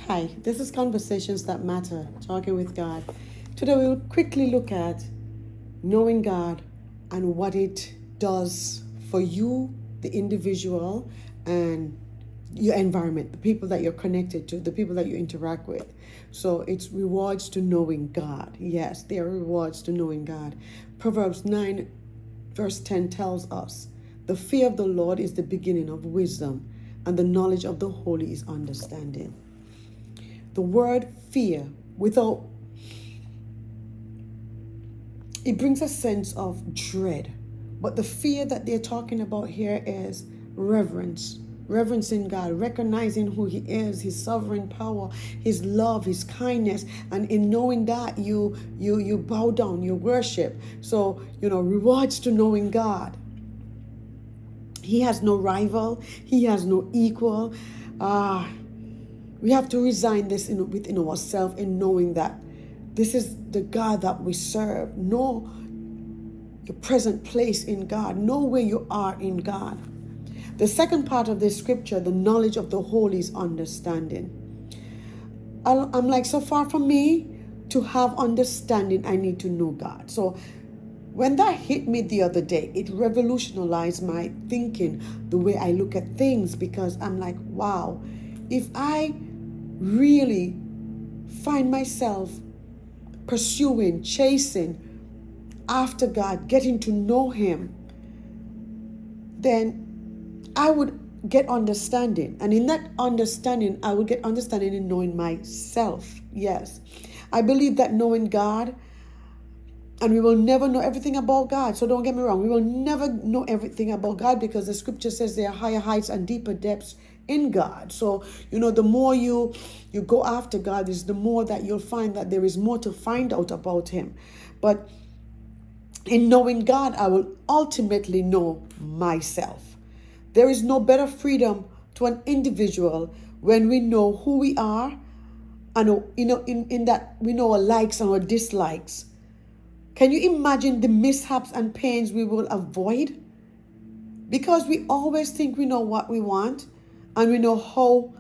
Hi, this is Conversations That Matter, talking with God. Today we'll quickly look at knowing God and what it does for you, the individual, and your environment, the people that you're connected to, the people that you interact with. So it's rewards to knowing God. Yes, there are rewards to knowing God. Proverbs 9 verse 10 tells us, the fear of the Lord is the beginning of wisdom, and the knowledge of the holy is understanding. The word fear, it brings a sense of dread. But the fear that they're talking about here is reverence. Reverencing God, recognizing who He is, His sovereign power, His love, His kindness. And in knowing that, you bow down, you worship. So, rewards to knowing God. He has no rival. He has no equal. We have to resign this within ourselves in knowing that this is the God that we serve. Know your present place in God. Know where you are in God. The second part of this scripture, the knowledge of the holy is understanding. I'm like, so far from me to have understanding, I need to know God. So when that hit me the other day, it revolutionized my thinking, the way I look at things, because I'm like, wow, if I really find myself pursuing, chasing after God, getting to know Him, then I would get understanding. And in that understanding, I would get understanding in knowing myself. Yes. I believe that knowing God, and we will never know everything about God. So don't get me wrong. We will never know everything about God, because the scripture says there are higher heights and deeper depths in God. So, the more you go after God, is the more that you'll find that there is more to find out about Him. But in knowing God, I will ultimately know myself. There is no better freedom to an individual when we know who we are, and in that we know our likes and our dislikes. Can you imagine the mishaps and pains we will avoid? Because we always think we know what we want, and we know how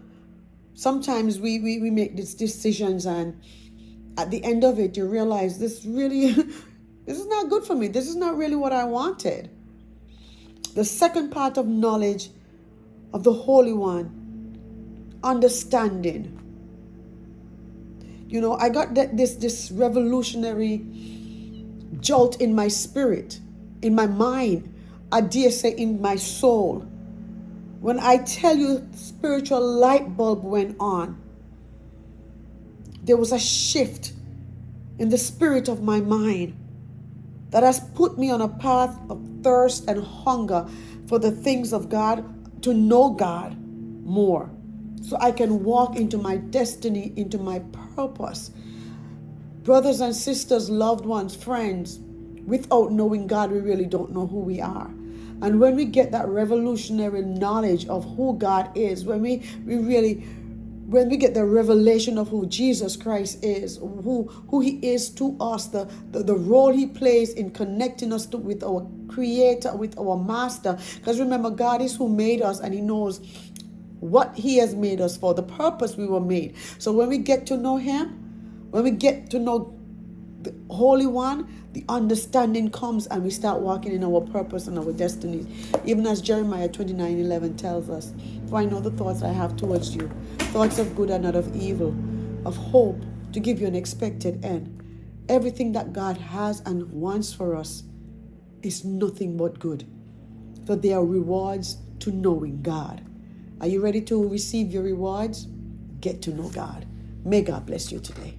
sometimes we make these decisions, and at the end of it, you realize this is not good for me. This is not really what I wanted. The second part of knowledge of the Holy One, understanding. I got this revolutionary jolt in my spirit, in my mind, I dare say in my soul. When I tell you, spiritual light bulb went on. There was a shift in the spirit of my mind that has put me on a path of thirst and hunger for the things of God, to know God more, so I can walk into my destiny, into my purpose. Brothers and sisters, loved ones, friends, without knowing God, we really don't know who we are. And when we get that revolutionary knowledge of who God is, when we get the revelation of who Jesus Christ is, who He is to us, the role He plays in connecting us with our Creator, with our Master. Because remember, God is who made us, and He knows what He has made us for, the purpose we were made. So when we get to know Him, when we get to know the Holy One, the understanding comes, and we start walking in our purpose and our destiny. Even as Jeremiah 29:11 tells us, for I know the thoughts I have towards you, thoughts of good and not of evil, of hope, to give you an expected end. Everything that God has and wants for us is nothing but good. So there are rewards to knowing God. Are you ready to receive your rewards? Get to know God. May God bless you today.